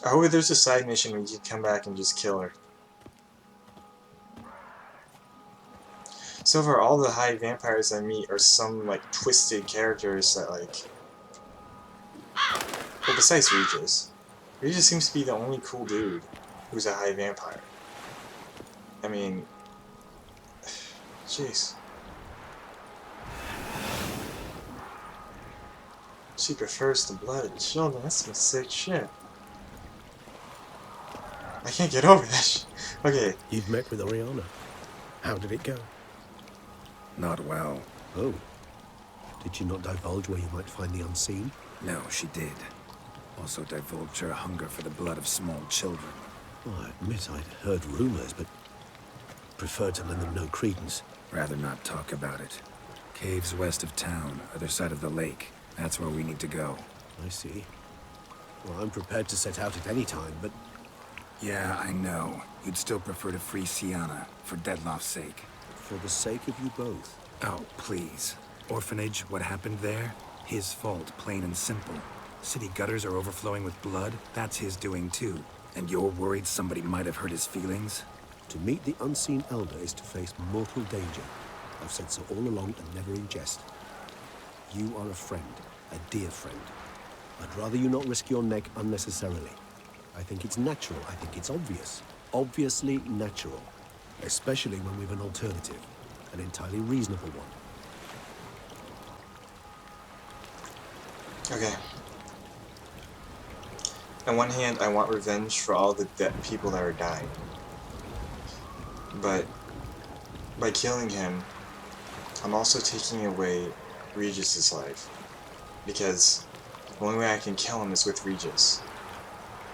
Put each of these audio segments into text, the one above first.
I hope there's a side mission where you can come back and just kill her. So far, all the high vampires I meet are some, like, twisted characters that, like... Well, besides Regis. Regis seems to be the only cool dude who's a high vampire. I mean... Jeez. She prefers the blood of children. That's some sick shit. I can't get over that shit. Okay. You've met with Oriana. How did it go? Not well. Oh. Did she not divulge where you might find the unseen? No, she did. Also divulged her hunger for the blood of small children. Well, I admit I'd heard rumors, but preferred to lend them no credence. Rather not talk about it. Caves west of town, other side of the lake. That's where we need to go. I see. Well, I'm prepared to set out at any time, but... Yeah, I know. You'd still prefer to free Sienna, for Deadloff's sake. For the sake of you both. Oh, please. Orphanage, what happened there? His fault, plain and simple. City gutters are overflowing with blood. That's his doing too. And you're worried somebody might have hurt his feelings? To meet the unseen elder is to face mortal danger. I've said so all along and never in jest. You are a friend, a dear friend. I'd rather you not risk your neck unnecessarily. I think it's natural, I think it's obvious. Obviously natural. Especially when we've an alternative. An entirely reasonable one. Okay. On one hand, I want revenge for all the people that are dying. But by killing him, I'm also taking away Regis's life. Because the only way I can kill him is with Regis.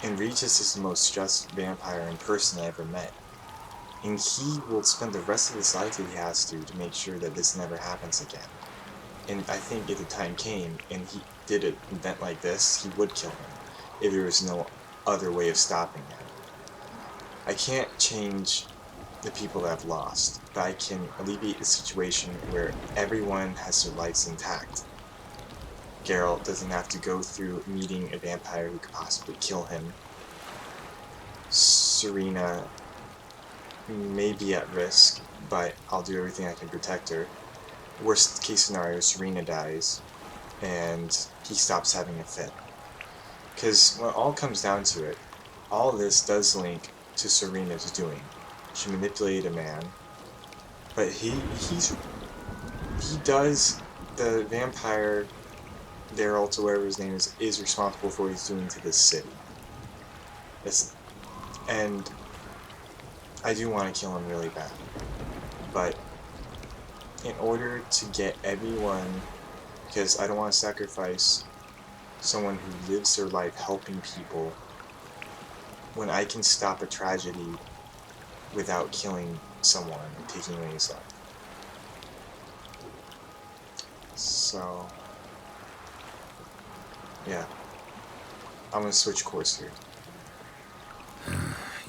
And Regis is the most just vampire in person I ever met. And he will spend the rest of his life if he has to make sure that this never happens again. And I think if the time came and he did an event like this, he would kill him if there was no other way of stopping him. I can't change the people that I've lost, but I can alleviate the situation where everyone has their lives intact. Geralt doesn't have to go through meeting a vampire who could possibly kill him. Serena may be at risk, but I'll do everything I can protect her. Worst case scenario, Serena dies, and he stops having a fit. Because when it all comes down to it, all this does link to Serena's doing. She manipulated a man, but he does the vampire Geralt, or whatever his name is responsible for what he's doing to this city. And I do want to kill him really bad, but in order to get everyone, because I don't want to sacrifice someone who lives their life helping people when I can stop a tragedy without killing someone and taking away his life. So, yeah, I'm gonna switch course here.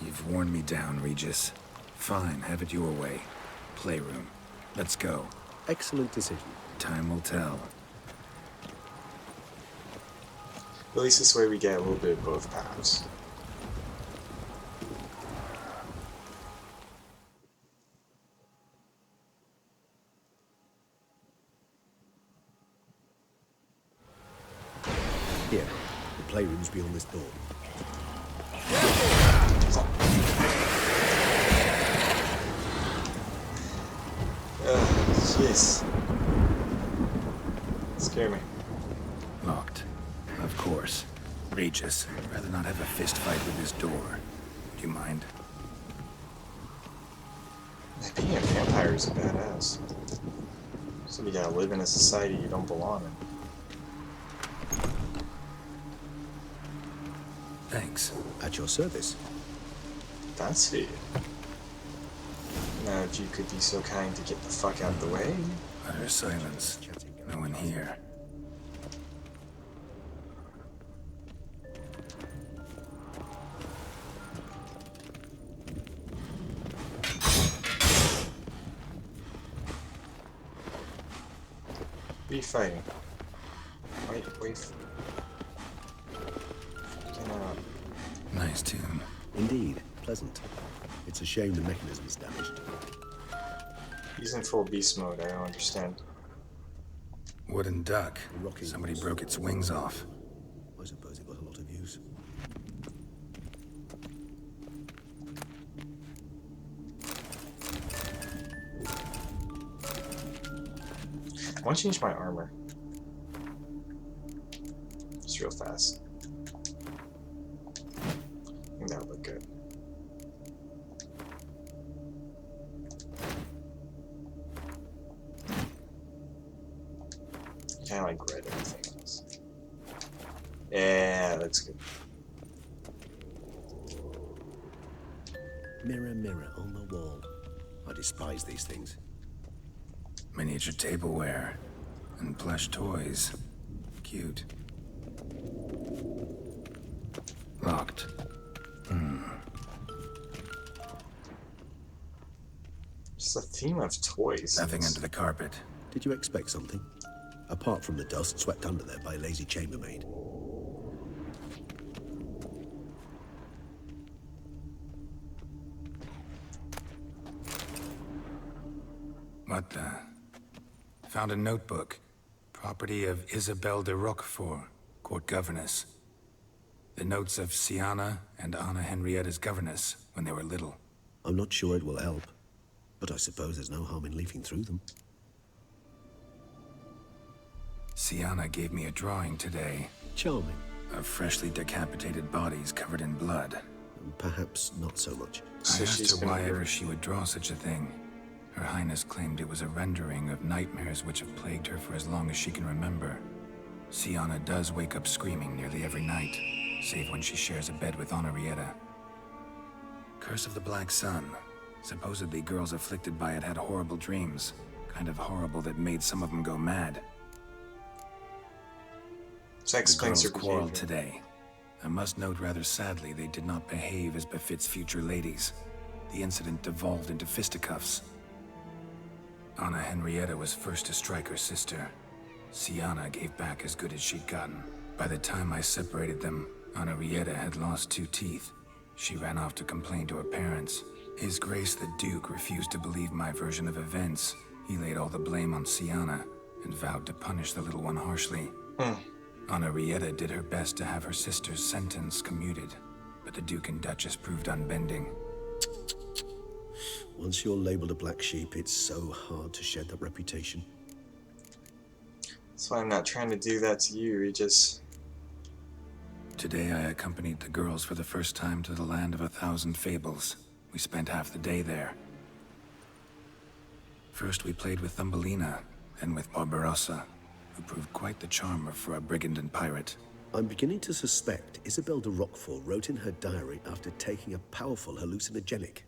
You've worn me down, Regis. Fine, have it your way. Playroom. Let's go. Excellent decision. Time will tell. At least this way we get a little bit of both paths. Here, the playroom's beyond this door. Jeez. Scare me. Locked. Of course. Regis, rather not have a fist fight with his door. Do you mind? Being a vampire is a badass. So you gotta live in a society you don't belong in. Thanks. At your service. That's it. Now if you could be so kind to get the fuck out of the way. Utter silence. No one here. What are you fighting? Wait. Nice tune. Indeed, pleasant. It's a shame the mechanism's damaged. He's in full beast mode, I don't understand. Wooden duck. Rocking Somebody horse. broke its wings off. I suppose it got a lot of use. I want to change my armor. Just real fast. I think that would look good. Kind of like red everything else. Yeah, that's good. Mirror, mirror on the wall. I despise these things. Miniature tableware. And plush toys. Cute. Locked. Just a theme of toys. Nothing under the carpet. Did you expect something? Apart from the dust swept under there by a lazy chambermaid. What the? Found a notebook. Property of Isabelle de Roquefort, court governess. The notes of Siana and Anna Henrietta's governess when they were little. I'm not sure it will help, but I suppose there's no harm in leafing through them. Siana gave me a drawing today Charming. of freshly decapitated bodies covered in blood. Perhaps not so much. So I asked she's her gonna why work. ever she would draw such a thing. Her Highness claimed it was a rendering of nightmares which have plagued her for as long as she can remember. Siana does wake up screaming nearly every night, save when she shares a bed with Henrietta. Curse of the Black Sun. Supposedly girls afflicted by it had horrible dreams. Kind of horrible that made some of them go mad. So that The explains girls her quarreled behavior. today. I must note rather sadly they did not behave as befits future ladies. The incident devolved into fisticuffs. Anna Henrietta was first to strike her sister. Siana gave back as good as she'd gotten. By the time I separated them, Henrietta had lost 2 teeth. She ran off to complain to her parents. His Grace the Duke refused to believe my version of events. He laid all the blame on Siana and vowed to punish the little one harshly. Henrietta did her best to have her sister's sentence commuted, but the Duke and Duchess proved unbending. Once you're labeled a black sheep, it's so hard to shed that reputation. That's why I'm not trying to do that to you, Regis. Today I accompanied the girls for the first time to the land of 1,000 fables. We spent half the day there. First we played with Thumbelina, then with Barbarossa, who proved quite the charmer for a brigand and pirate. I'm beginning to suspect Isabelle de Roquefort wrote in her diary after taking a powerful hallucinogenic.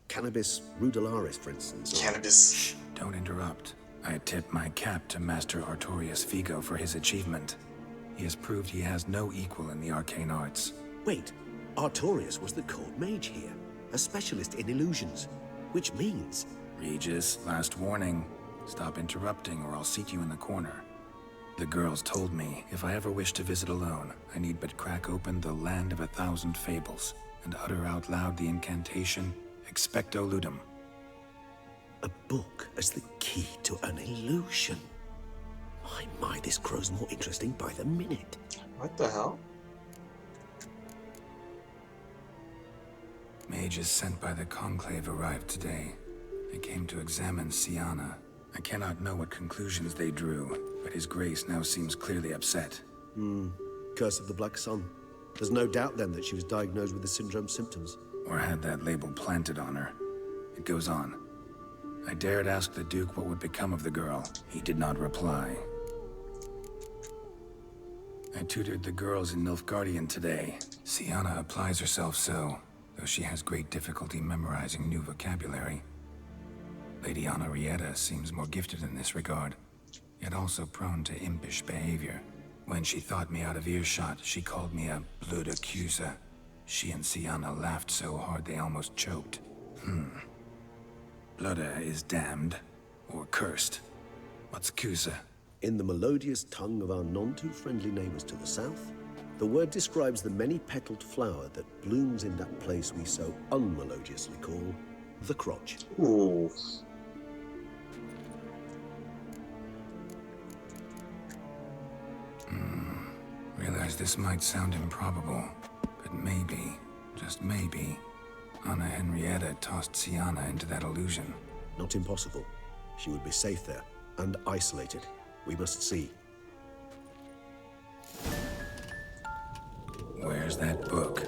Cannabis rudularis, for instance. or- Cannabis. Don't interrupt. I tip my cap to Master Artorius Figo for his achievement. He has proved he has no equal in the arcane arts. Wait, Artorius was the court mage here, a specialist in illusions, which means... Regis, last warning. Stop interrupting or I'll seat you in the corner. The girls told me if I ever wish to visit alone, I need but crack open the land of 1,000 fables and utter out loud the incantation Expecto Ludum. A book as the key to an illusion. My, this grows more interesting by the minute. What the hell? Mages sent by the Conclave arrived today. They came to examine Siana. I cannot know what conclusions they drew, but His Grace now seems clearly upset. Curse of the Black Sun. There's no doubt then that she was diagnosed with the syndrome symptoms. Or had that label planted on her. It goes on. I dared ask the Duke what would become of the girl. He did not reply. I tutored the girls in Nilfgaardian today. Siana applies herself so, though she has great difficulty memorizing new vocabulary. Lady Henrietta seems more gifted in this regard, yet also prone to impish behavior. When she thought me out of earshot, she called me a blood accuser. She and Siana laughed so hard they almost choked. Blooda is damned, or cursed. What's accuser? In the melodious tongue of our none-too-friendly neighbors to the south, The word describes the many-petaled flower that blooms in that place we so unmelodiously call the crotch. Ooh. Realize this might sound improbable, but maybe, just maybe, Anna Henrietta tossed Sienna into that illusion. Not impossible. She would be safe there, and isolated. We must see. Where's that book?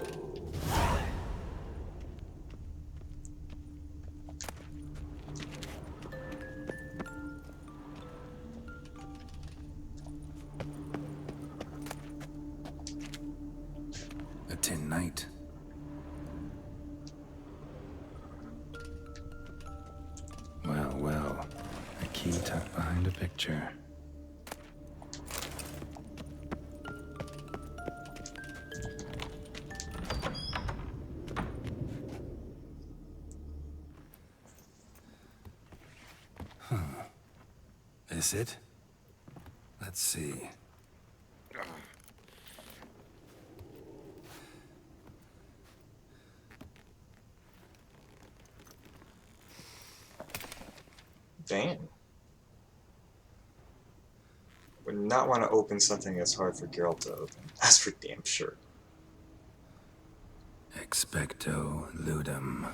A tin knight. Well, well. A key tucked behind a picture. Is it? Let's see. Damn. Would not want to open something that's hard for Geralt to open. That's for damn sure. Expecto ludum.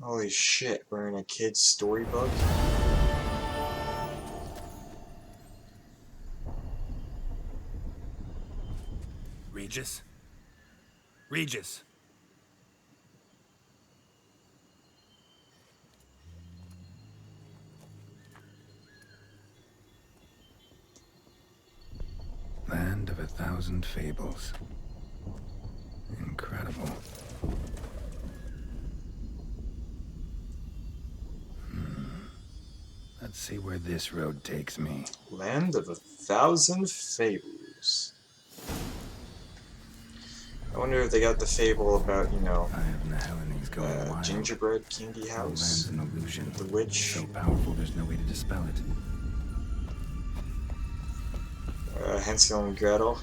Holy shit, we're in a kid's storybook? Regis? Regis! Land of 1,000 fables. Incredible. Let's see where this road takes me. Land of 1,000 fables. I wonder if they got the fable about, you know, I have the Hellenes going wild. gingerbread candy house, Land's an illusion. the witch, So powerful there's no way to dispel it. Hansel and Gretel.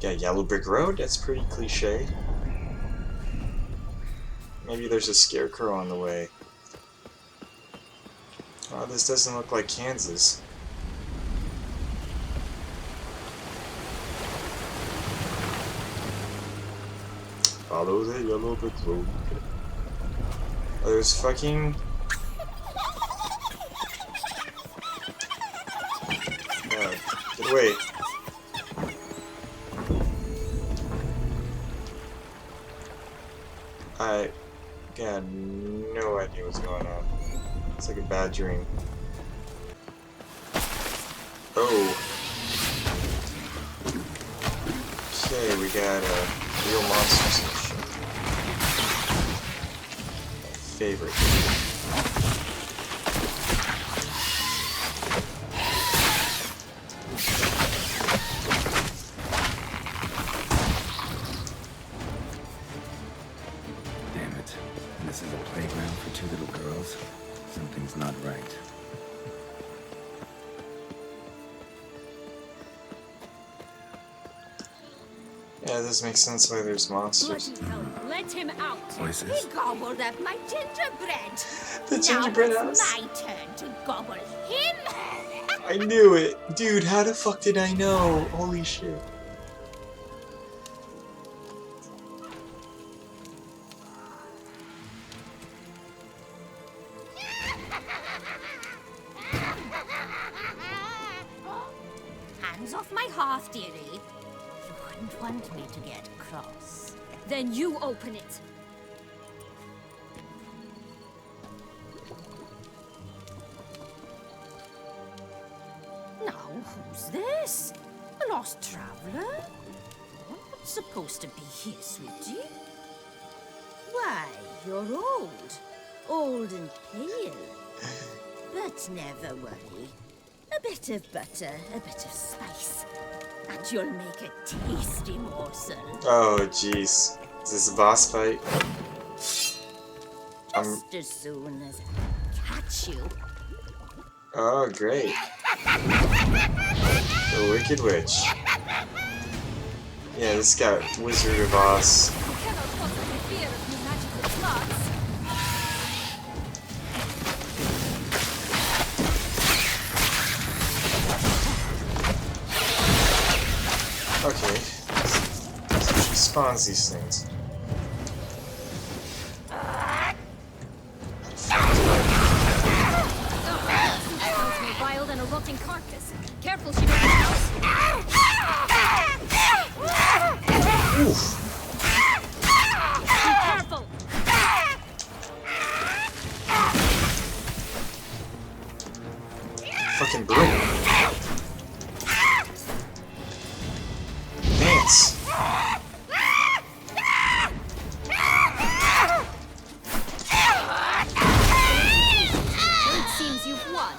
Yeah, Yellow Brick Road, that's pretty cliche. Maybe there's a scarecrow on the way. Oh, this doesn't look like Kansas. Follow the Yellow Brick Road. Oh, there's fucking... get away. I got no idea what's going on. It's like a bad dream. Oh. Okay, we got real monsters and shit. Favorite. Damn it. This is a playground for two little girls. Something's not right. Yeah, this makes sense why there's monsters. Bloody hell, let him out. Voices. He gobbled up my gingerbread. The gingerbread now house. it's my turn to gobble him. I knew it! Dude, how the fuck did I know? Holy shit. Hands off my hearth, dearie. You wouldn't want me to get cross. Then you open it. Now, who's this? A lost traveler? What's supposed to be here, sweetie? Why, you're old. Old and pale. But never worry. A bit of butter, a bit of spice, and you'll make a tasty morsel. Oh, jeez. Is this a boss fight? Just as soon as I catch you. Oh, great. The Wicked Witch. Yeah, this got Wizard of Oz. You cannot possibly fear of new magical plots. Okay. So she spawns these things. Smells more vile than a rotting carcass. Careful, she doesn't house. Oof. Be careful. Fucking broom. Dance. It seems you've won.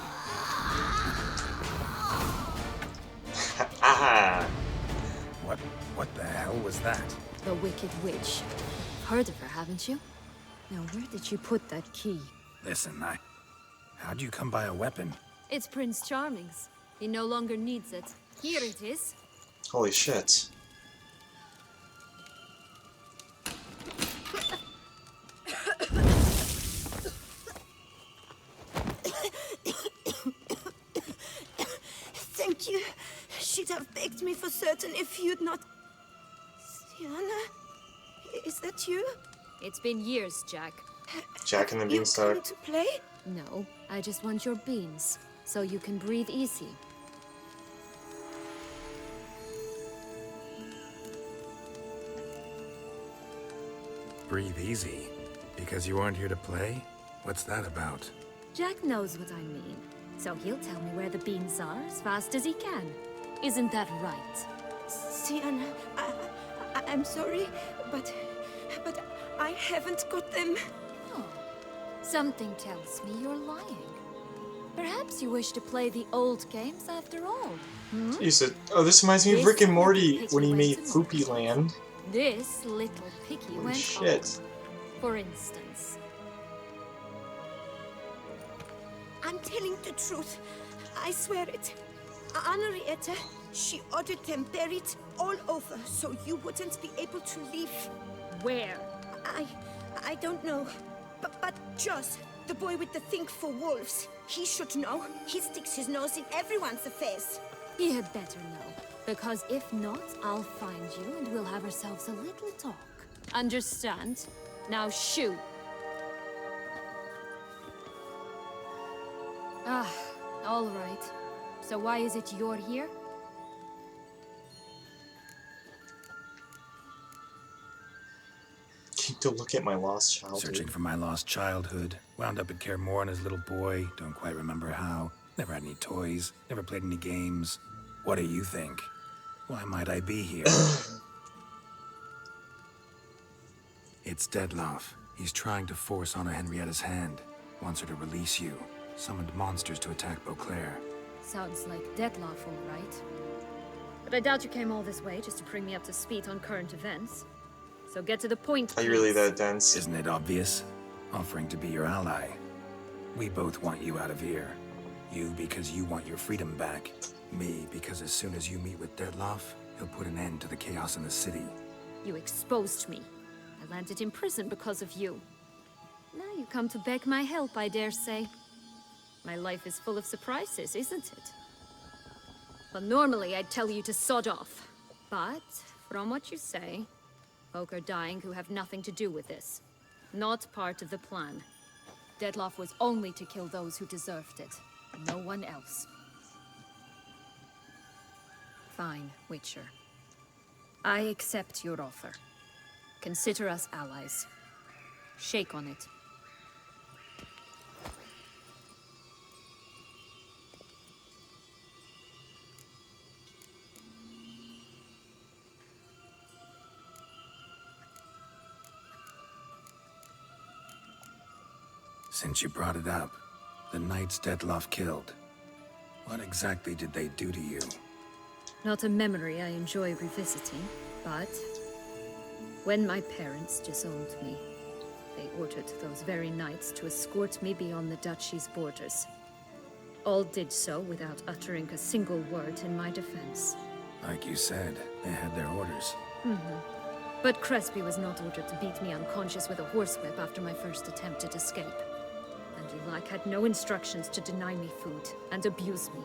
Aha. What the hell was that? The Wicked Witch. Heard of her, haven't you? Now, where did you put that key? Listen, how'd you come by a weapon? It's Prince Charming's. He no longer needs it. Here it is. Holy shit. Thank you. She'd have begged me for certain if you'd not... Sienna? Is that you? It's been years, Jack. Jack and the You come Beanstalk. to play? No, I just want your beans, so you can breathe easy. Breathe easy. Because you aren't here to play? What's that about? Jack knows what I mean, so he'll tell me where the beans are as fast as he can. Isn't that right? Sienna, I'm sorry, but I haven't got them. Oh, something tells me you're lying. Perhaps you wish to play the old games after all. You said, oh, this reminds me of Rick and Morty when he made Floopy Land. This little picky Holy went shit. on. For instance, I'm telling the truth. I swear it. Henrietta, she ordered them buried all over so you wouldn't be able to leave. where? I don't know. But Joss, the boy with the thing for wolves, he should know. He sticks his nose in everyone's affairs. He had better know. Because if not, I'll find you and we'll have ourselves a little talk. Understand? Now shoot. Ah, all right. So why is it you're here? Came to look at my lost childhood. Searching for my lost childhood. Wound up at Kaer Morhen as a little boy. Don't quite remember how. Never had any toys. Never played any games. What do you think? Why might I be here? It's Dettlaff. He's trying to force Anna Henrietta's hand. Wants her to release you. Summoned monsters to attack Beauclair. Sounds like Dettlaff, all right. But I doubt you came all this way just to bring me up to speed on current events. So get to the point, Are you really please. that dense? Isn't it obvious? Offering to be your ally. We both want you out of here. You because you want your freedom back. Me because as soon as you meet with Dettlaff, he'll put an end to the chaos in the city. You exposed me. I landed in prison because of you. Now you come to beg my help, I dare say. My life is full of surprises, isn't it? Well, normally I'd tell you to sod off. But, from what you say, folk are dying who have nothing to do with this. Not part of the plan. Dettlaff was only to kill those who deserved it. No one else. Fine, Witcher. I accept your offer. Consider us allies. Shake on it. Since you brought it up, the knights Dettlaff killed. What exactly did they do to you? Not a memory I enjoy revisiting, but when my parents disowned me, they ordered those very knights to escort me beyond the duchy's borders. All did so without uttering a single word in my defense. Like you said, they had their orders. But Crespi was not ordered to beat me unconscious with a horsewhip after my first attempt at escape. And Dulac had no instructions to deny me food and abuse me.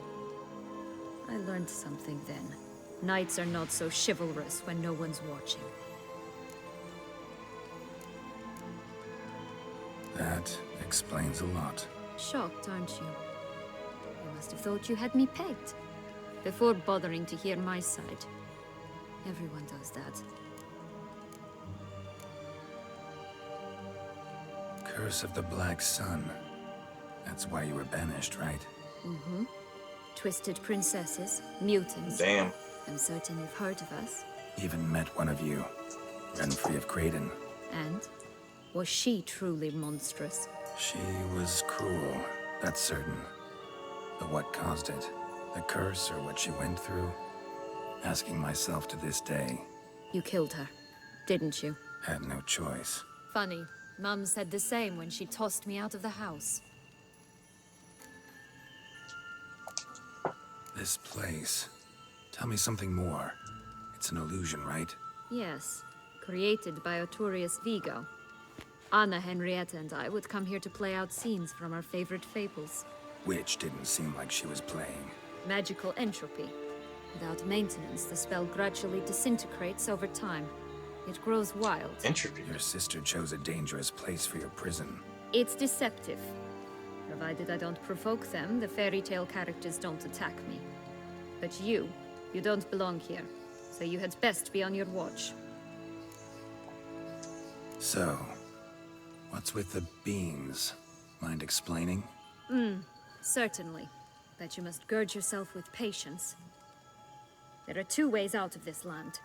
I learned something then. Knights are not so chivalrous when no one's watching. That explains a lot. Shocked, aren't you? You must have thought you had me pegged. Before bothering to hear my side. Everyone does that. Curse of the Black Sun. That's why you were banished, right? Twisted princesses, mutants. Damn. I'm certain you've heard of us. Even met one of you. Renfrey of Creighton. And? Was she truly monstrous? She was cruel, that's certain. But what caused it? The curse or what she went through? Asking myself to this day. You killed her, didn't you? Had no choice. Funny. Mum said the same when she tossed me out of the house. This place. Tell me something more. It's an illusion, right? Yes. Created by Arturius Vigo. Anna, Henrietta, and I would come here to play out scenes from our favorite fables. Which didn't seem like she was playing. Magical entropy. Without maintenance, the spell gradually disintegrates over time. It grows wild. Entropy. Your sister chose a dangerous place for your prison. It's deceptive. Provided I don't provoke them, the fairy tale characters don't attack me. But you don't belong here. So you had best be on your watch. So, what's with the beans? Mind explaining? Certainly. But you must gird yourself with patience. There are two ways out of this land.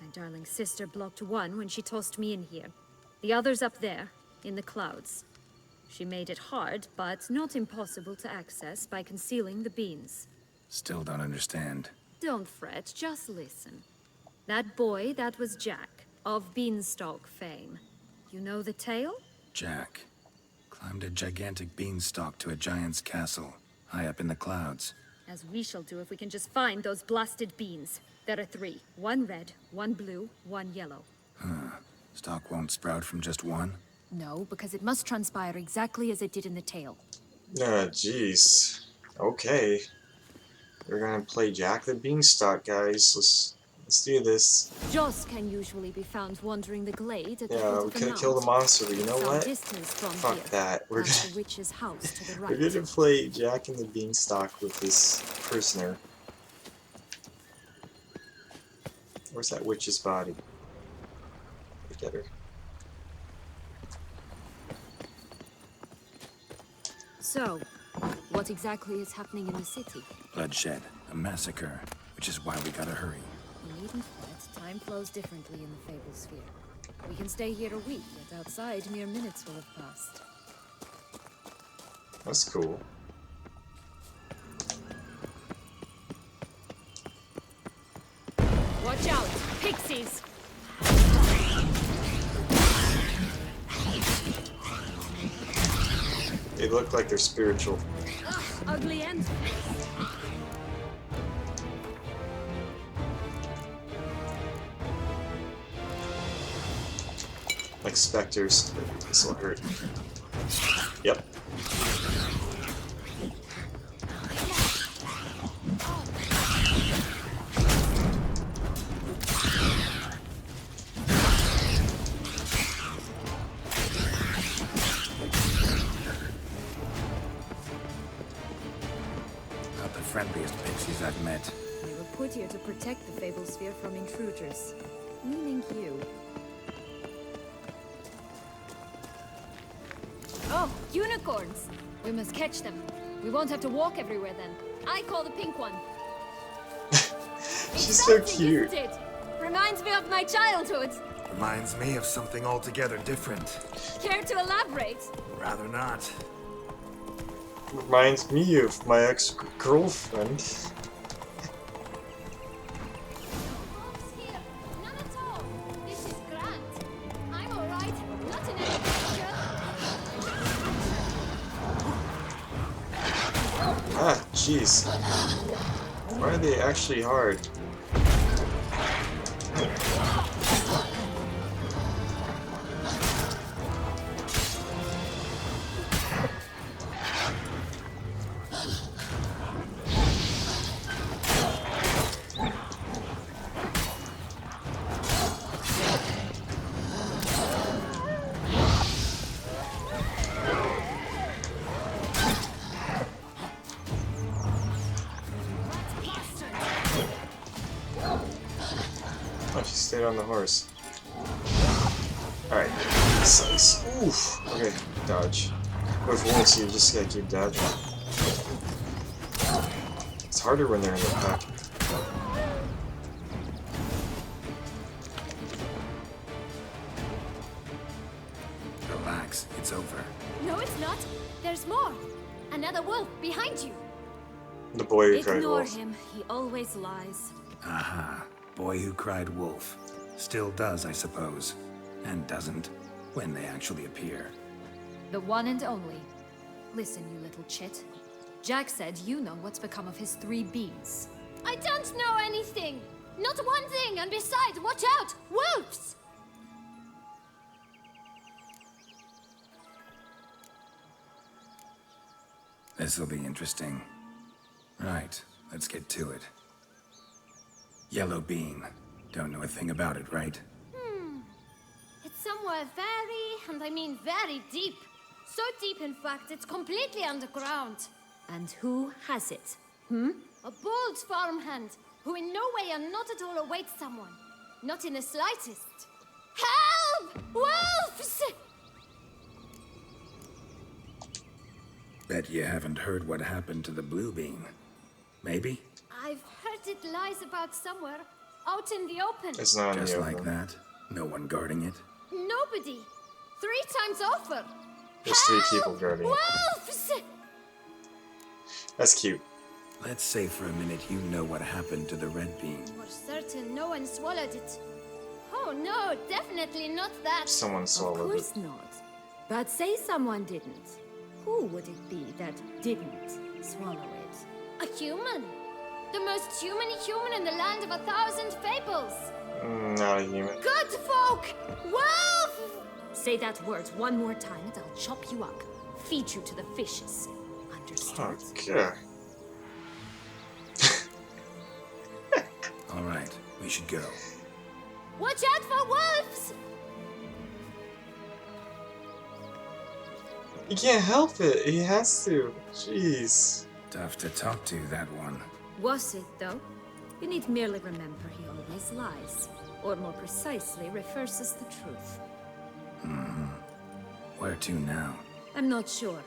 My darling sister blocked one when she tossed me in here. The other's up there, in the clouds. She made it hard, but not impossible to access by concealing the beans. Still don't understand. Don't fret, just listen. That boy, that was Jack, of Beanstalk fame. You know the tale? Jack climbed a gigantic beanstalk to a giant's castle, high up in the clouds. As we shall do if we can just find those blasted beans. There are 3. 1 red, 1 blue, 1 yellow. Stalk won't sprout from just one? No, because it must transpire exactly as it did in the tale. Jeez. Okay. We're gonna play Jack the Beanstalk, guys. Let's do this. Joss can usually be found wandering the glade at the Yeah, foot we of could the have killed the mount. monster, but you know Some what? distance from Fuck here, that. We're past gonna, the witch's house to the right. we're gonna play Jack and the Beanstalk with this prisoner. Where's that witch's body? Get her. So, what exactly is happening in the city? Bloodshed, a massacre, which is why we gotta hurry. You needn't fret. Time flows differently in the Fable Sphere. We can stay here a week, yet outside mere minutes will have passed. That's cool. Watch out! Pixies! They look like they're spiritual. Ugh, ugly end. Like specters. This'll hurt. Yep. Not the friendliest pixies I've met. They were put here to protect the Fable Sphere from intruders. Meaning you. Oh, unicorns! We must catch them. We won't have to walk everywhere then. I call the pink one. She's so Exciting, cute. isn't it? Reminds me of my childhood. Reminds me of something altogether different. Care to elaborate? Rather not. reminds me of my ex-girlfriend. Ah, jeez. Why are they actually hard? Oh, she stayed on the horse. Alright. Slice. Oof. Okay, dodge. With wolves, you just gotta keep dodging. It's harder when they're in the pack. Relax, it's over. No, it's not. There's more. Another wolf behind you. The boy who cried Ignore wolf. him. He always lies. Aha. Boy who cried wolf. Still does, I suppose. And doesn't, when they actually appear. The one and only. Listen, you little chit. Jack said you know what's become of his 3 beans. I don't know anything! Not one thing, and besides, watch out! Wolves! This'll be interesting. Right, let's get to it. Yellow bean. Don't know a thing about it, right? It's somewhere very, and I mean very deep. So deep, in fact, it's completely underground. And who has it? A bold farmhand, who in no way and not at all awaits someone. Not in the slightest. Help! Wolves! Bet you haven't heard what happened to the blue bean. Maybe? I've heard it lies about somewhere, out in the open. It's not in Just the like open. that? No one guarding it? Nobody. 3 times over. There's 3 Help! people guarding it. Wolves! That's cute. Let's say for a minute you know what happened to the red bean. For certain, no one swallowed it. Oh no, definitely not that. Someone Of swallowed it. course not. But say someone didn't. Who would it be that didn't swallow it? A human. The most human in the land of 1,000 fables. Not a human. Good folk! Wolf! Say that word one more time and I'll chop you up. Feed you to the fishes. Understood? Okay. All right, we should go. Watch out for wolves! He can't help it. He has to. Jeez. Tough to talk to, that one. Was it, though? You need merely remember he always lies. Or more precisely, reverses the truth. Where to now? I'm not sure.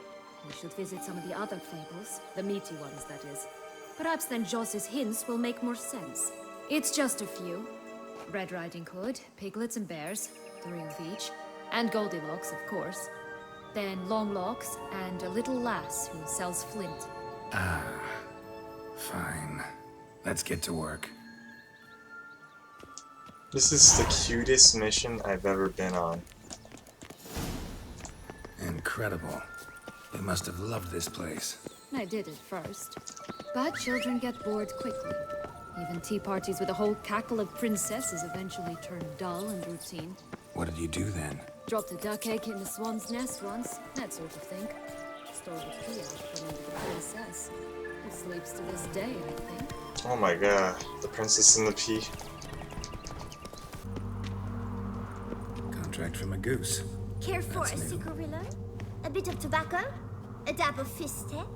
We should visit some of the other fables. The meaty ones, that is. Perhaps then Joss's hints will make more sense. It's just a few. Red Riding Hood, piglets and bears, 3 of each. And Goldilocks, of course. Then Longlocks, and a little lass who sells flint. Fine. Let's get to work. This is the cutest mission I've ever been on. Incredible. They must have loved this place. I did at first. But children get bored quickly. Even tea parties with a whole cackle of princesses eventually turn dull and routine. What did you do then? Dropped a duck egg in the swan's nest once, that sort of thing. Stole the pea out from under the princess. It sleeps to this day, I think. Oh my god. The princess and the pea. Contract from a goose. Care for a That's new. cigarillo? A bit of tobacco? A dab of fistek?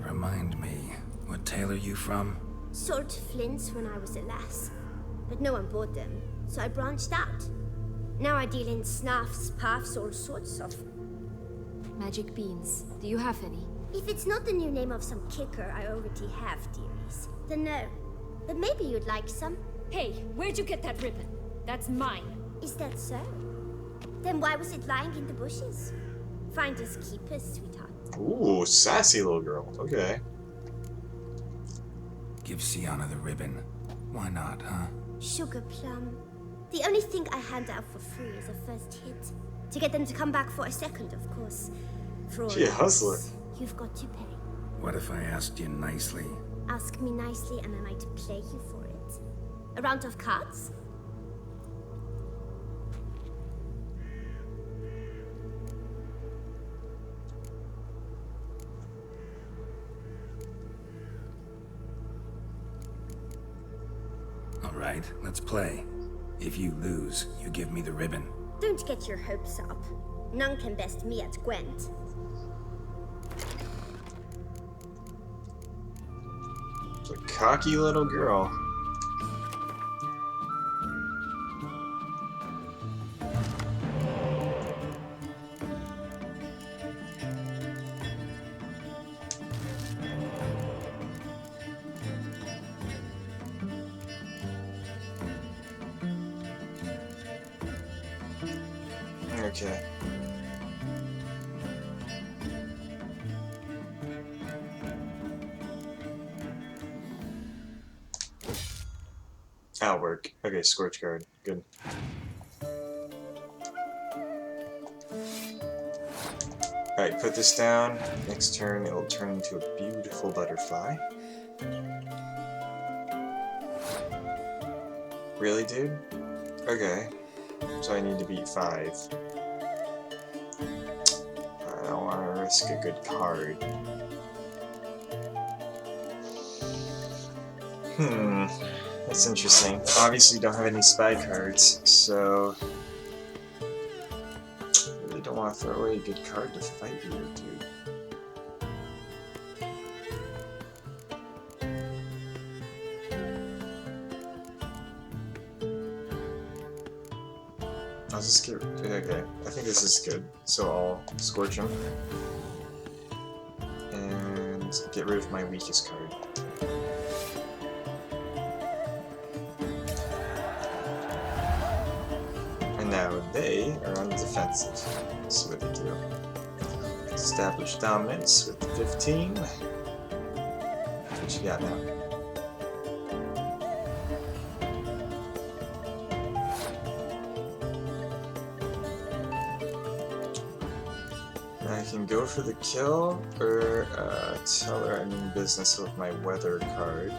Remind me, what tale are you from? Sold flints when I was a lass. But no one bought them, so I branched out. Now I deal in snuffs, puffs, all sorts of... Magic beans. Do you have any? If it's not the new name of some kicker I already have, dearies, then no. But maybe you'd like some. Hey, where'd you get that ribbon? That's mine. Is that so? Then why was it lying in the bushes? Finders keepers, sweetheart. Ooh, sassy little girl. Okay. Give Sienna the ribbon. Why not, huh? Sugar plum. The only thing I hand out for free is a first hit. To get them to come back for a second, of course. For all She a hustler. this, you've got to pay. What if I asked you nicely? Ask me nicely and I might play you for it. A round of cards? All right, let's play. If you lose, you give me the ribbon. Don't get your hopes up. None can best me at Gwent. It's a cocky little girl. Okay. That'll work. Okay, Scorch Guard. Good. Alright, put this down. Next turn, it'll turn into a beautiful butterfly. Really, dude? Okay. So I need to beat 5. I don't want to risk a good card. That's interesting. Obviously don't have any spy cards, so really don't want to throw away a good card to fight you, dude. I'll just get... okay, I think this is good. So I'll Scorch him. And get rid of my weakest card. And now they are on the defensive. Let's see what they do. Establish dominance with 15. What you got now? I can go for the kill, or tell her I mean business with my weather card.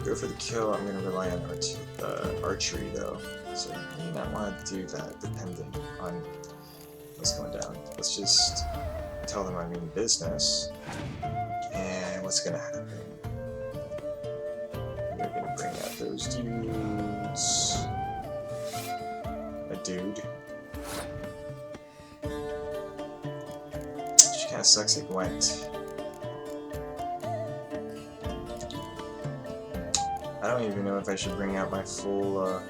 Go for the kill, I'm going to rely on archery though, so I may not want to do that depending on what's going down. Let's just tell them I mean business, and what's going to happen? They're going to bring out those dudes. A dude. Kinda sucks it went. I don't even know if I should bring out my full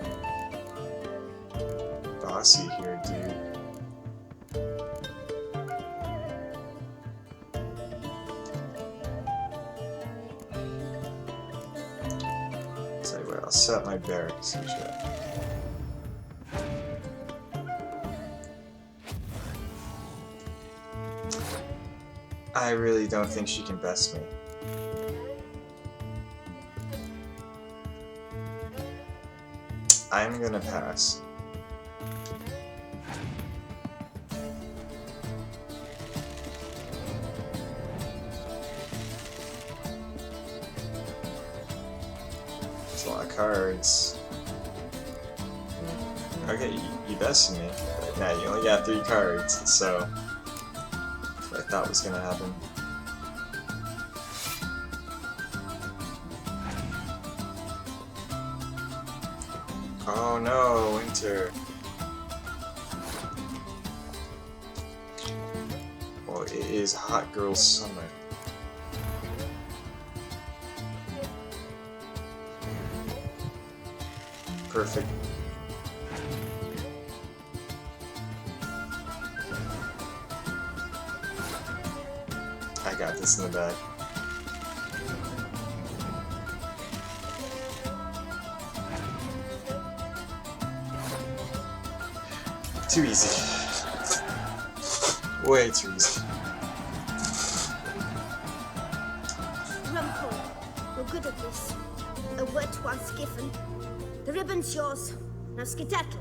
bossy here, dude. Tell you what, I'll set up my barracks and shit. I really don't think she can best me. I'm gonna pass. It's a lot of cards. Okay, you bested me. But now you only got 3 cards, so... I thought was gonna happen. Oh no, winter. Well, it is hot girl summer. Perfect. I got this in the bag. Too easy. Way too easy. no good at this. A word once given. The ribbon's yours. Now skedaddle.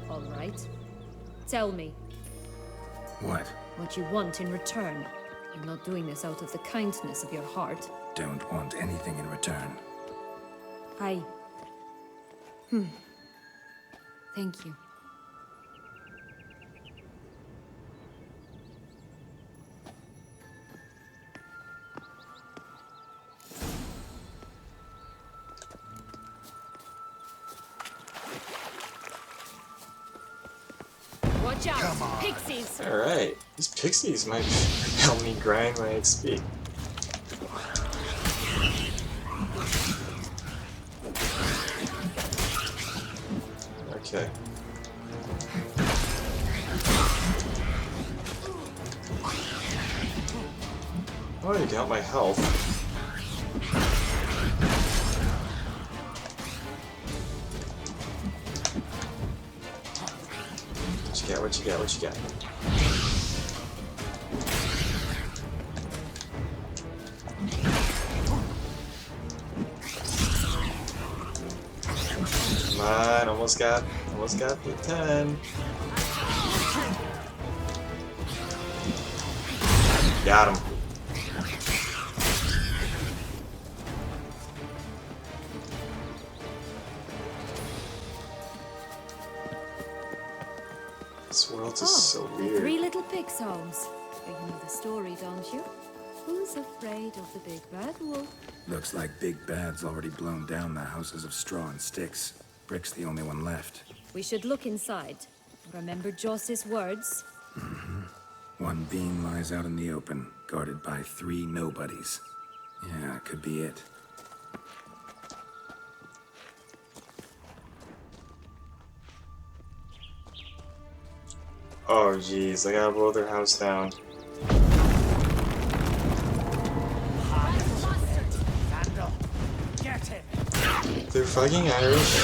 All right. Tell me What? what you want in return. I'm not doing this out of the kindness of your heart. Don't want anything in return. Thank you. Watch out! Pixies! Alright, these pixies might help me grind my XP. Okay. Oh, you got my health. What you got? What you got? Come on, almost got the 10. Got him. This world is so The weird. 3 little pigs' homes. You know the story, don't you? Who's afraid of the big bad wolf? Looks like Big Bad's already blown down the houses of straw and sticks. Brick's the only one left. We should look inside. Remember Joss's words? One being lies out in the open, guarded by 3 nobodies. Yeah, could be it. Oh jeez, I gotta blow their house down. They're fucking Irish.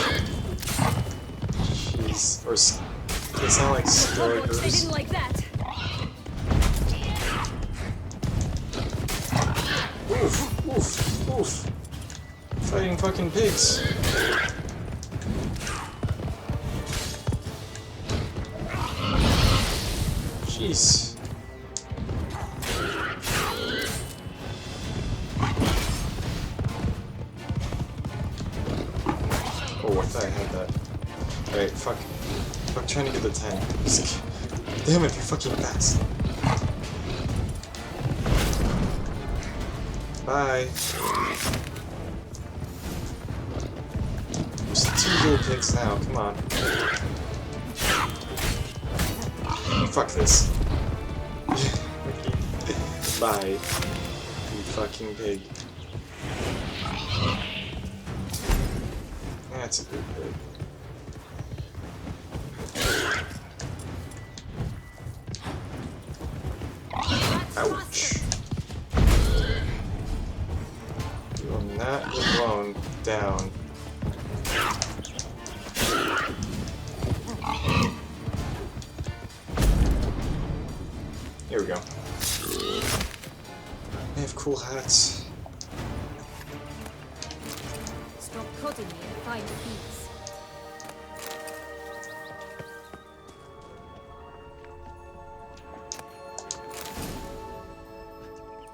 Jeez. Or they sound like They stalkers. didn't like that. Oof, oof, oof. Fighting fucking pigs. Jeez. Oh, I thought I had that. Alright, fuck. Fuck trying to get the 10. Damn it, you're fucking fast. Bye. There's 2 little pigs now, come on. Fuck this. Bye. You fucking pig. That's a good pig. Ouch. You will not get blown down. Here we go. They have cool hats. Stop cutting me and find peace.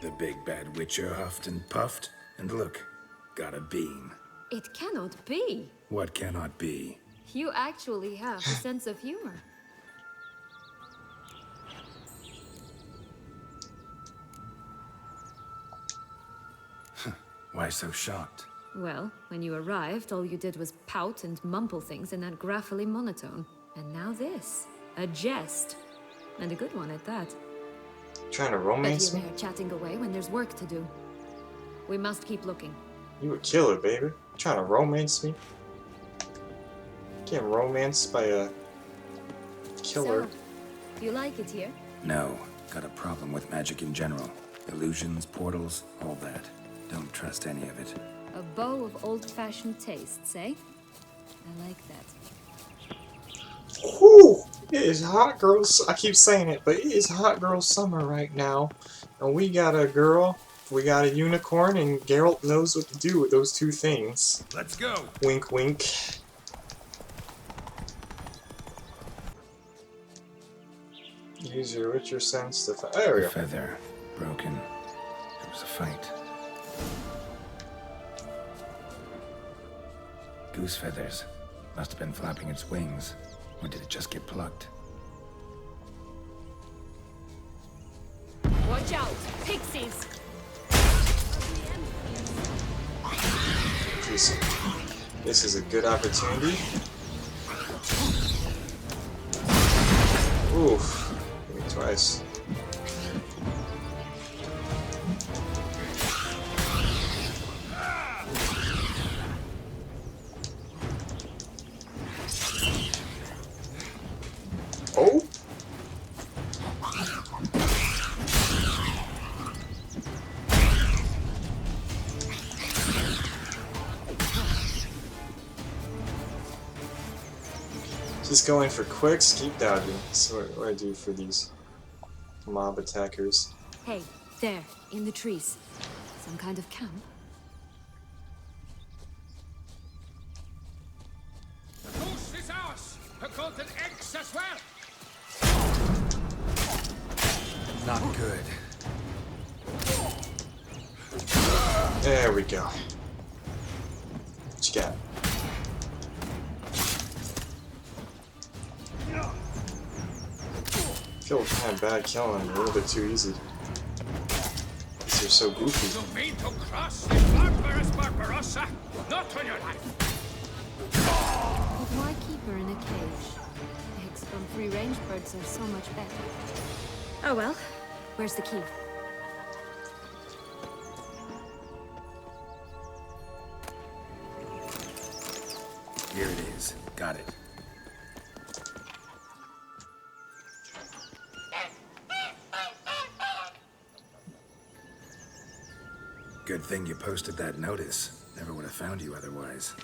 The Big Bad Witcher huffed and puffed, and look, got a bean. It cannot be. What cannot be? You actually have a sense of humor. Why so shocked? Well, when you arrived, all you did was pout and mumble things in that graphically monotone. And now this. A jest. And a good one at that. Trying to Bet romance you're me? there chatting away when there's work to do. We must keep looking. You a killer, baby. Trying to romance me? Getting romanced by a killer. So, you like it here? No, got a problem with magic in general. Illusions, portals, all that. Don't trust any of it. A bow of old-fashioned tastes, eh? I like that. Whew! It is hot girls. I keep saying it, but it is hot girl summer right now. And we got a girl, we got a unicorn, and Geralt knows what to do with those two things. Let's go! Wink, wink. Use your richer sense to there we go. Feather broken. It was a fight. Goose feathers. Must have been flapping its wings. Or did it just get plucked? Watch out! Pixies! This is a good opportunity. Oof. Hit me twice. Oh! Just going for quicks, keep dodging. That's what I do for these mob attackers. Hey, there, in the trees. Some kind of camp? The goose is ours! The golden eggs as well! Not good. There we go. What you got? Feel kind of bad killing them, a little bit too easy. Because they're so goofy. You mean to cross the barbarous Barbarossa? Not on your life! But why keep her in a cage? Eggs from free-range birds are so much better. Oh well, where's the key? Here it is. Got it. Good thing you posted that notice. Never would have found you otherwise.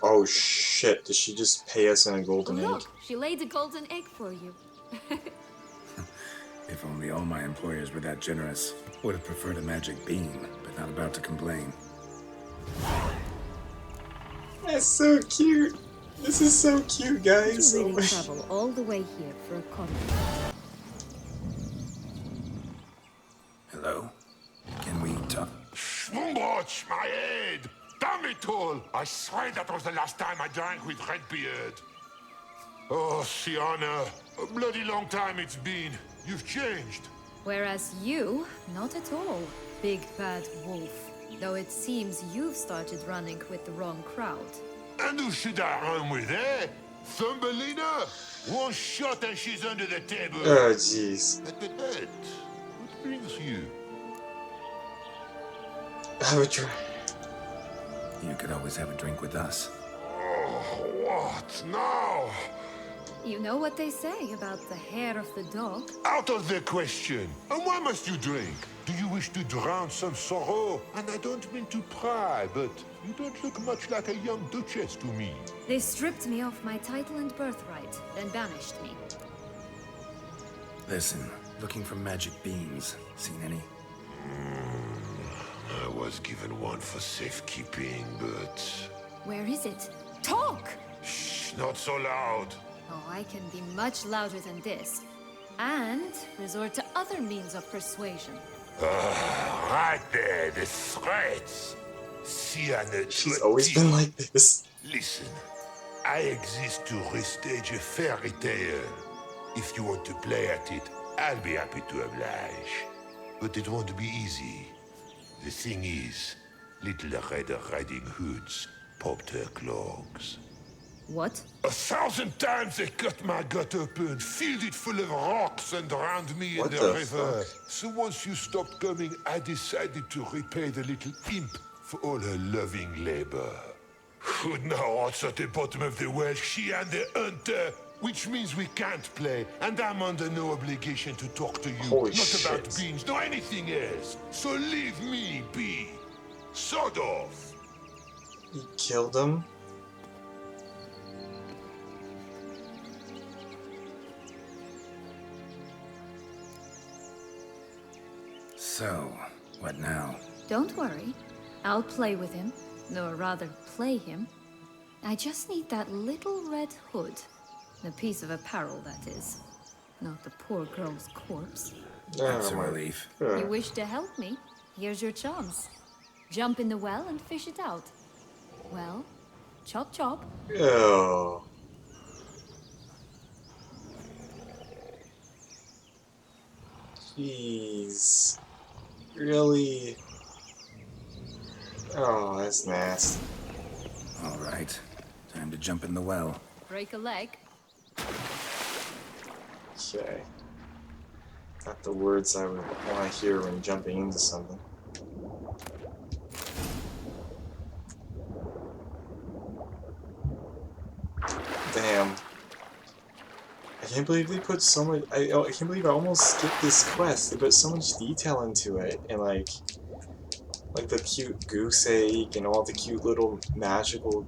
Oh shit, did she just pay us in a golden egg? Look, she laid a golden egg for you. If only all my employers were that generous. Would have preferred a magic beam, but not about to complain. That's so cute. This is so cute, guys. You Oh really my- travel all the way here for a contract. Hello? Can we talk? Schwungwatch, my head! Damn it all! I swear that was the last time I drank with Redbeard. Oh, Sienna, a bloody long time it's been. You've changed. Whereas you, not at all, big bad wolf. Though it seems you've started running with the wrong crowd. And who should I run with, eh? Thumbelina? One shot and she's under the table. Oh jeez. But, what brings you? I would try. You could always have a drink with us. Oh, what now? You know what they say about the hair of the dog? Out of the question. And why must you drink? Do you wish to drown some sorrow? And I don't mean to pry, but you don't look much like a young duchess to me. They stripped me of my title and birthright, then banished me. Listen, looking for magic beams. Seen any? I was given one for safekeeping, but... Where is it? Talk! Shh, not so loud. Oh, I can be much louder than this. And resort to other means of persuasion. Right there, the threats. Sienna, She's always been like this. Listen, I exist to restage a fairy tale. If you want to play at it, I'll be happy to oblige. But it won't be easy. The thing is, little Red Riding Hoods popped her clogs. What? 1,000 times they cut my gut open, filled it full of rocks and drowned me What in the the river. fuck? So once you stopped coming, I decided to repay the little imp for all her loving labor. Who'd know what's at the bottom of the well? She and the hunter. Which means we can't play, and I'm under no obligation to talk to you. Holy Not about shit. beans, nor anything else. So leave me be. Sod off. He killed him? So, what now? Don't worry. I'll play with him. Or rather, play him. I just need that little red hood. The piece of apparel, that is. Not the poor girl's corpse. That's a relief. You wish to help me? Here's your chance. Jump in the well and fish it out. Well, chop chop. Oh. Jeez. Really? Oh, that's nasty. All right. Time to jump in the well. Break a leg. Okay. Not the words I would want to hear when jumping into something. Damn. I can't believe they put so much. I can't believe I almost skipped this quest. They put so much detail into it, and like the cute goose egg and all the cute little magical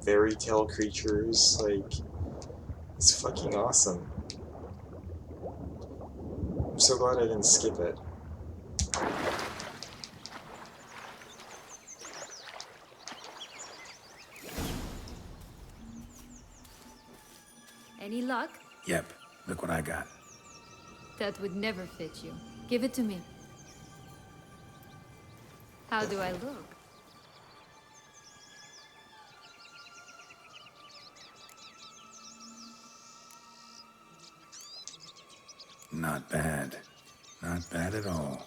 fairy tale creatures. Like, it's fucking awesome. I'm so glad I didn't skip it. Any luck? Yep, look what I got. That would never fit you. Give it to me. How do I look? Not bad. Not bad at all.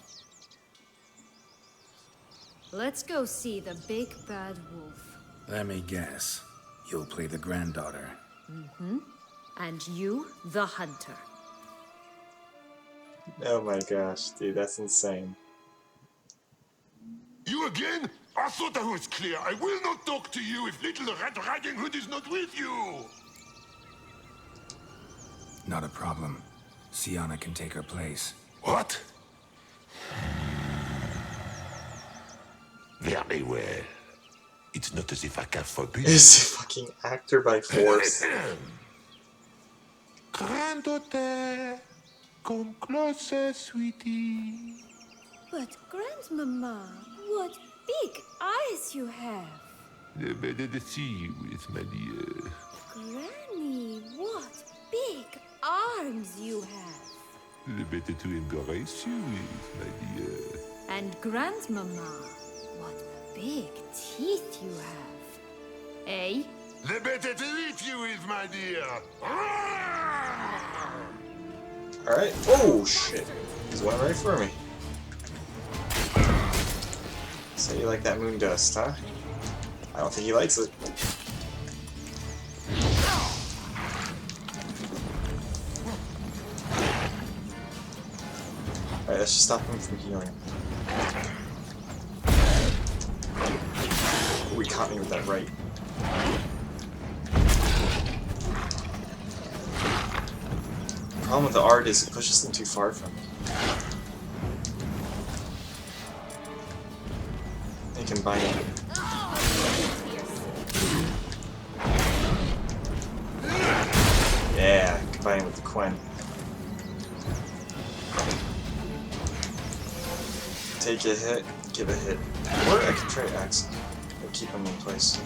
Let's go see the big bad wolf. Let me guess. You'll play the granddaughter. Mm-hmm. And you, the hunter. Oh my gosh, dude, that's insane. You again? I thought I was clear. I will not talk to you if little Red Riding Hood is not with you. Not a problem. Sienna can take her place. What? Very well. It's not as if I can forbid. He's a fucking actor by force. Granddaughter, come closer, sweetie. But, Grandmama, what big eyes you have. The better to see you with, my dear. Granny, what big arms you have. The better to embrace you with, my dear. And Grandmama, what big teeth you have. Eh? The better to eat you with, my dear. Alright. Oh, shit. He's one right for me. So you like that moon dust, huh? I don't think he likes it. Alright, let's just stop him from healing. Oh, he caught me with that right. The problem with the art is it pushes them too far from me. They can bind it. Yeah, combine it with the Quen. Take a hit, give a hit. Or I can try X. It'll keep him in place.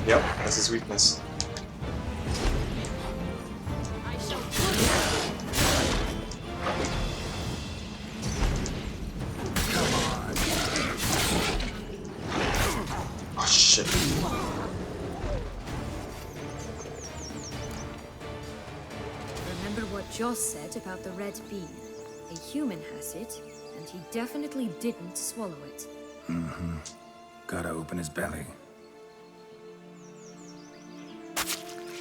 Yep, that's his weakness. Oh shit. Remember what Joss said about the red bean? A human has it, and he definitely didn't swallow it. Mm-hmm. Gotta open his belly.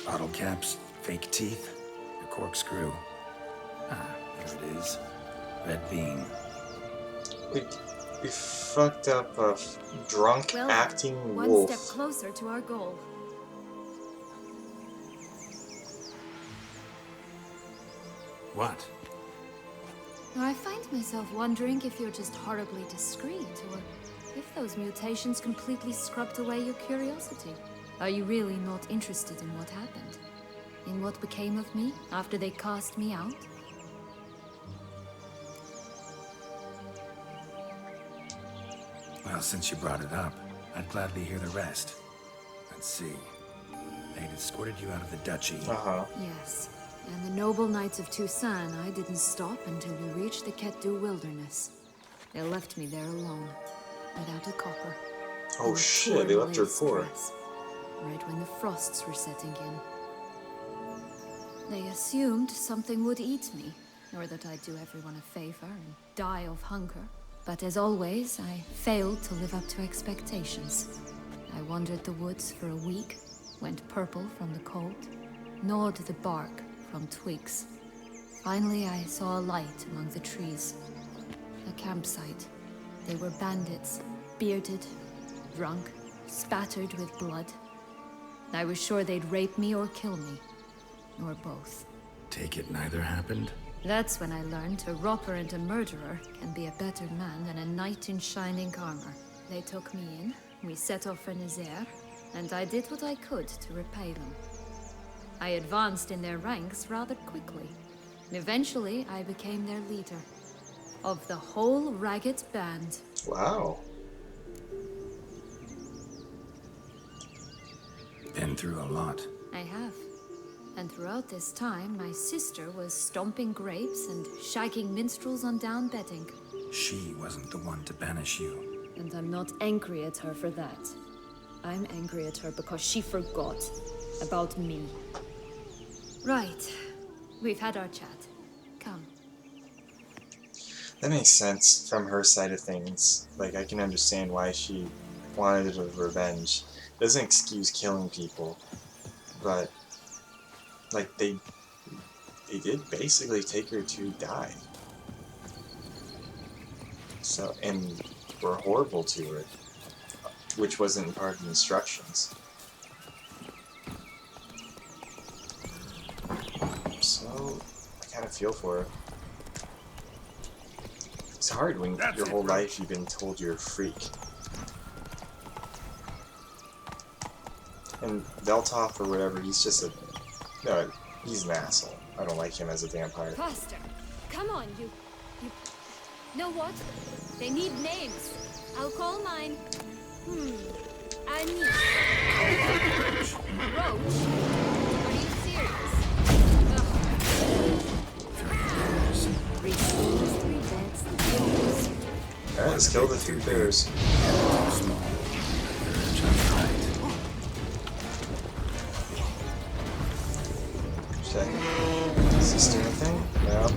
Bottle caps, fake teeth. corkscrew. Ah, there it is. Red bean. We fucked up a drunk Well, acting one wolf. step closer to our goal. What? I find myself wondering if you're just horribly discreet, or if those mutations completely scrubbed away your curiosity. Are you really not interested in what happened? In what became of me after they cast me out? Well, since you brought it up, I'd gladly hear the rest. Let's see. They'd escorted you out of the duchy. Yes. And the noble knights of Toussaint, I didn't stop until we reached the Episdoe wilderness. They left me there alone, without a copper. Oh shit, they left her poor. Right when the frosts were setting in. They assumed something would eat me, or that I'd do everyone a favor and die of hunger. But as always, I failed to live up to expectations. I wandered the woods for a week, went purple from the cold, gnawed the bark from twigs. Finally, I saw a light among the trees. A campsite. They were bandits, bearded, drunk, spattered with blood. I was sure they'd rape me or kill me, or both. Take it neither happened? That's when I learned a robber and a murderer can be a better man than a knight in shining armor. They took me in, we set off for Nazaire, and I did what I could to repay them. I advanced in their ranks rather quickly. Eventually, I became their leader. Of the whole ragged band. Wow. Been through a lot. I have. And throughout this time, my sister was stomping grapes and shagging minstrels on down bedding. She wasn't the one to banish you. And I'm not angry at her for that. I'm angry at her because she forgot about me. Right. We've had our chat. Come. That makes sense from her side of things. Like, I can understand why she wanted revenge. Doesn't excuse killing people, but like they did basically take her to die. So, and were horrible to her, which wasn't part of the instructions. So, I kind of feel for her. It's hard when your whole life you've been told you're a freak. And Veltov or whatever, he's just a... No, he's an asshole. I don't like him as a vampire. Faster! Come on, you... Know what? They need names. I'll call mine. Annie. Roach? Are you serious? Alright, let's kill the 3 bears. Check. Does this do anything? No.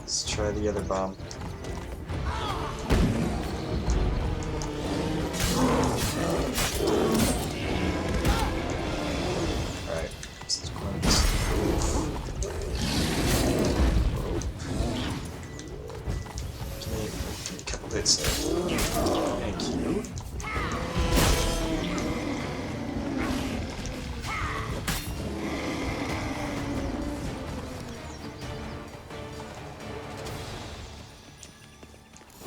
Let's try the other bomb. Alright. Let's punch. Give me a couple hits there. Thank you.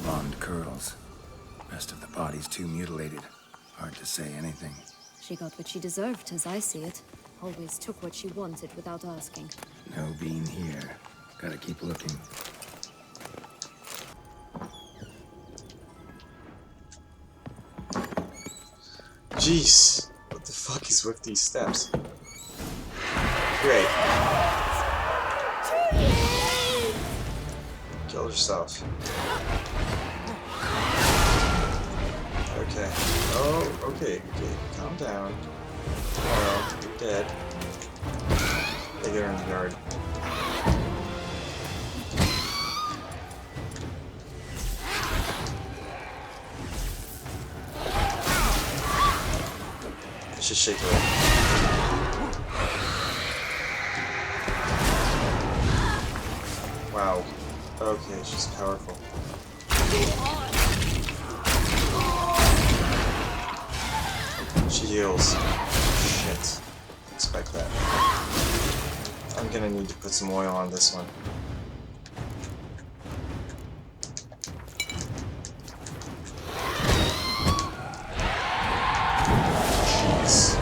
Blonde curls. Rest of the body's too mutilated. Hard to say anything. She got what she deserved, as I see it. Always took what she wanted without asking. No bean here. Gotta keep looking. Jeez. What the fuck is with these steps? Great. Kill yourself. Okay. Oh, okay. Calm down. Oh, you're dead. They get her in the yard. I should shake her up. Okay, she's powerful. She heals. Shit. Expect that. I'm gonna need to put some oil on this one. Jeez.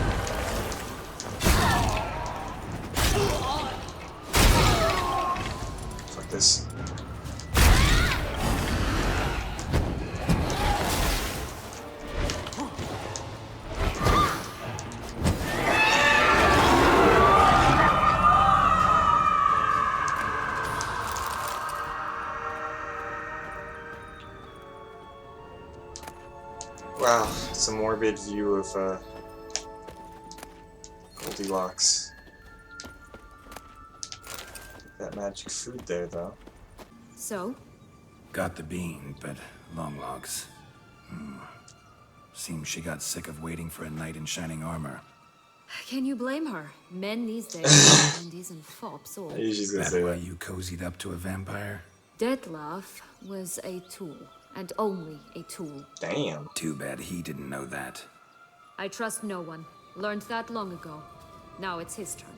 Fuck this. Wow, it's a morbid view of Goldilocks. That magic food there, though. So? Got the bean, but long logs. Seems she got sick of waiting for a knight in shining armor. Can you blame her? Men these days, dandies and fops all. I usually gonna That say why that. you cozied up to a vampire? Dettlaff was a tool, and only a tool. Damn. Too bad he didn't know that. I trust no one. Learned that long ago. Now it's his turn.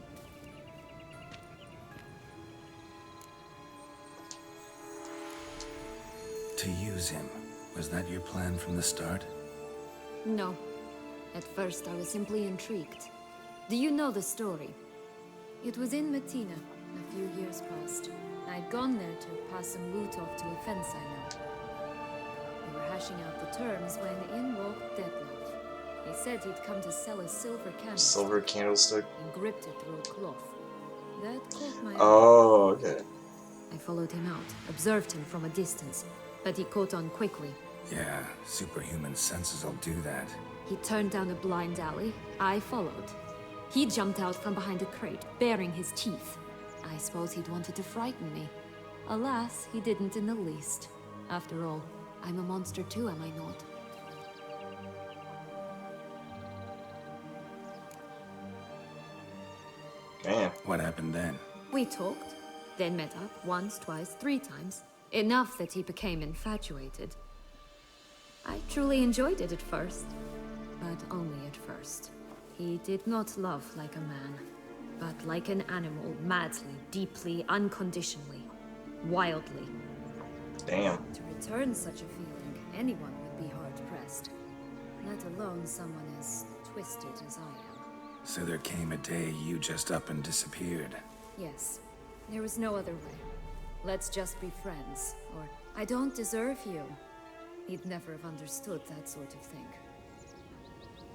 To use him, was that your plan from the start? No. At first, I was simply intrigued. Do you know the story? It was in Metina, a few years past. I'd gone there to pass some loot off to a fence I know. We were hashing out the terms when in walked Dettlaff. He said he'd come to sell a silver candlestick. Silver candlestick. And gripped it through a cloth. That caught my eye. Oh, okay. I followed him out, observed him from a distance, but he caught on quickly. Yeah, superhuman senses will do that. He turned down a blind alley. I followed. He jumped out from behind a crate, baring his teeth. I suppose he'd wanted to frighten me. Alas, he didn't in the least. After all, I'm a monster too, am I not? Damn. What happened then? We talked, then met up once, twice, 3 times. Enough that he became infatuated. I truly enjoyed it at first, but only at first. He did not love like a man, but like an animal, madly, deeply, unconditionally, wildly. Damn. To return such a feeling, anyone would be hard-pressed, let alone someone as twisted as I am. So there came a day you just up and disappeared. Yes, there was no other way. Let's just be friends, or I don't deserve you. He'd never have understood that sort of thing.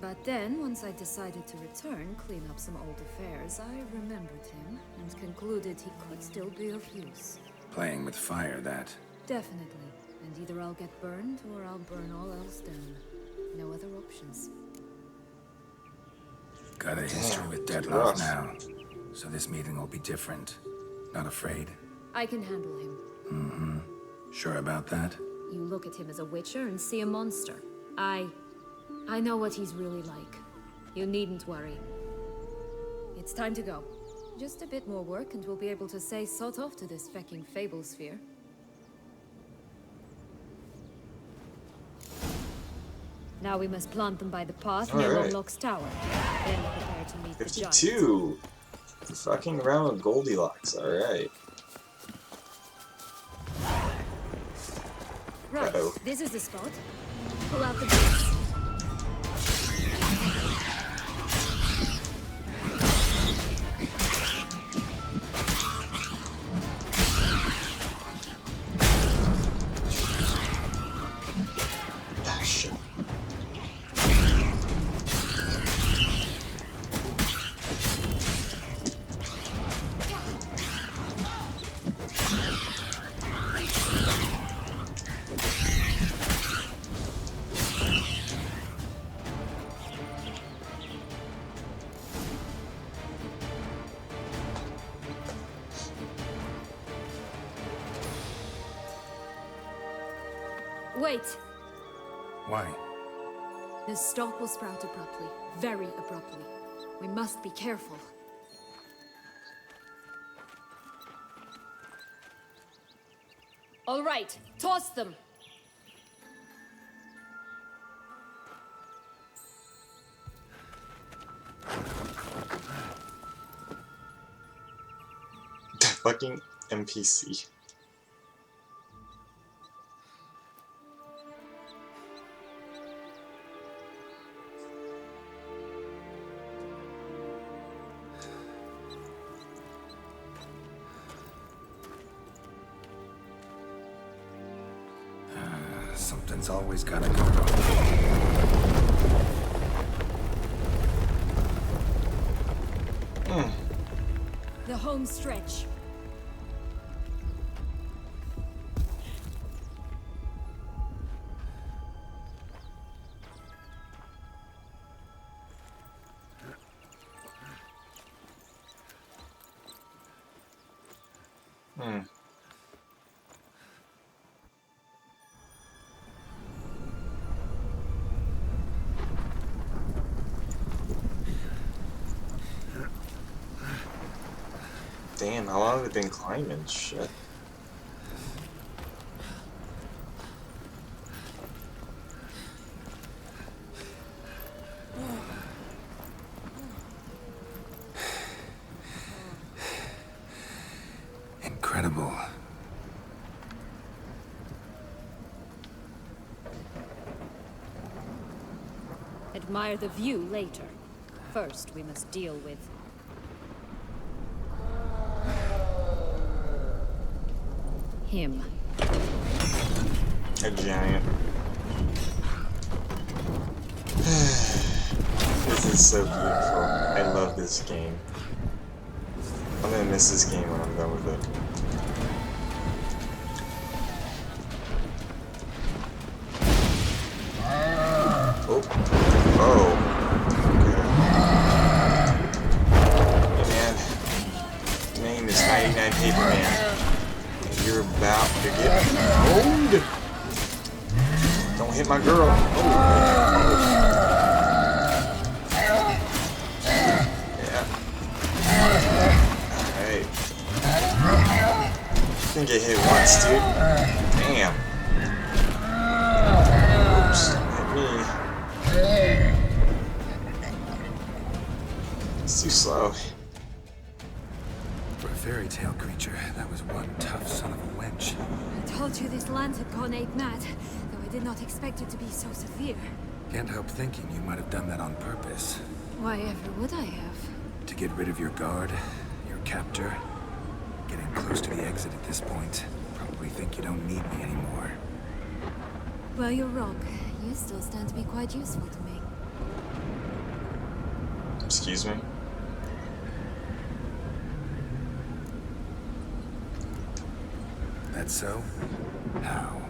But then, once I decided to return, clean up some old affairs, I remembered him and concluded he could still be of use. Playing with fire, that. Definitely. And either I'll get burned, or I'll burn all else down. No other options. Got a history with rough. Dettlaff now. So this meeting will be different. Not afraid? I can handle him. Mm-hmm. Sure about that? You look at him as a witcher and see a monster. I know what he's really like. You needn't worry. It's time to go. Just a bit more work and we'll be able to say sod off to this fecking fable sphere. Now we must plant them by the path near Alright. Longlock's tower. Then prepare to meet the giant. 52. Fucking around with Goldilocks. Alright. Right, Uh-oh. this is the spot. Pull out the boots. Ah, shit. Wait! Why? The stalk will sprout abruptly. Very abruptly. We must be careful. All right, toss them. Fucking NPC. Something's always gotta go wrong. The home stretch. Damn, how long have they been climbing? Shit. Incredible. Admire the view later. First, we must deal with... him. A giant. This is so beautiful. I love this game. I'm gonna miss this game when I'm done with it. Oh. Oh. Okay. Hey man. Your name is 99 Paper Man. You're about to get owned. Don't hit my girl. Oh. Yeah. Alright. You can get hit once, dude. Damn. Oops. Hit me. It's too slow. For a fairy tale creature, that was one tough son of a wench. I told you this land had gone ape mad, though I did not expect it to be so severe. Can't help thinking you might have done that on purpose. Why ever would I have? To get rid of your guard, your captor. Getting close to the exit at this point. Probably think you don't need me anymore. Well, you're wrong. You still stand to be quite useful to me. Excuse me? That so? How?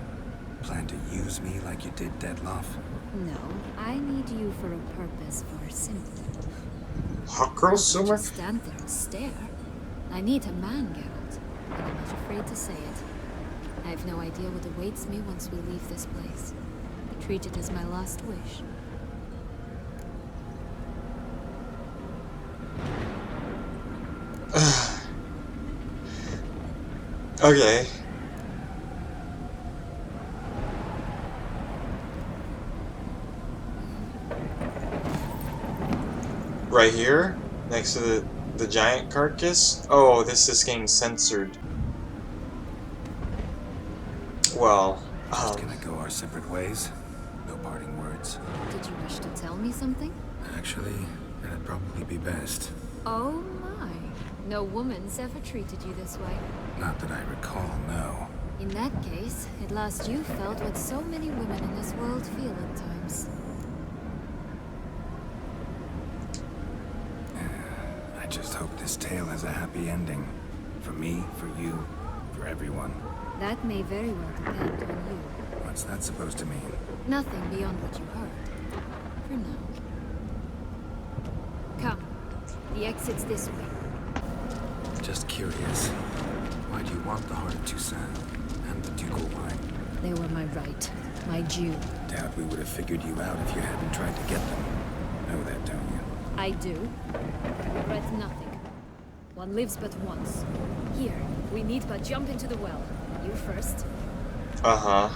Plan to use me like you did Deadloff? No, I need you for a purpose far simpler. Hot girl summer? Just stand there and stare. I need a man, Geralt, and I'm not afraid to say it. I have no idea what awaits me once we leave this place. Treat it as my last wish. Okay. Right here, next to the giant carcass. Oh, this is getting censored. Well, Can I go our separate ways? No parting words. Did you wish to tell me something? Actually, that'd probably be best. Oh my. No woman's ever treated you this way. Not that I recall, no. In that case, at last you felt what so many women in this world feel at times. I just hope this tale has a happy ending. For me, for you, for everyone. That may very well depend on you. What's that supposed to mean? Nothing beyond what you heard. For now. Come. The exit's this way. Just curious. Why do you want the Heart of Toussaint and the ducal wine? They were my right. My due. Doubt we would have figured you out if you hadn't tried to get them. Know that, don't you? I do. I regret nothing. One lives but once. Here, we need but jump into the well. you first. Uh-huh.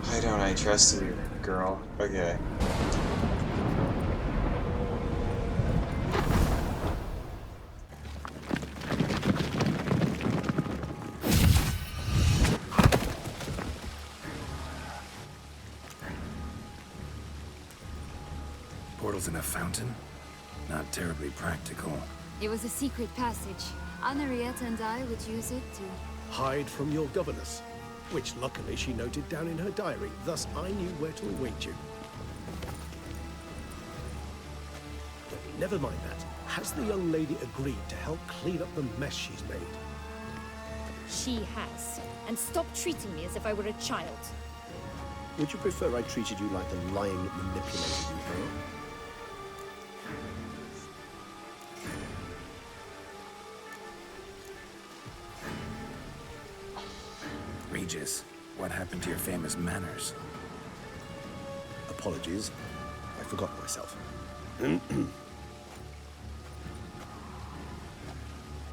Why don't I trust you, girl? Okay. Portals in a fountain? Not terribly practical. It was a secret passage. Henrietta and I would use it to... Hide from your governess, which luckily she noted down in her diary. Thus, I knew where to await you. Never mind that. Has the young lady agreed to help clean up the mess she's made? She has. And stop treating me as if I were a child. Would you prefer I treated you like the lying manipulator you are? Regis, what happened to your famous manners? Apologies. I forgot myself.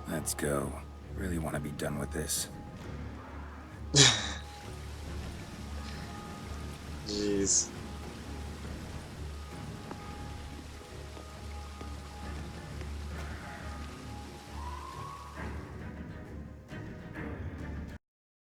Let's go. Really want to be done with this. Jeez.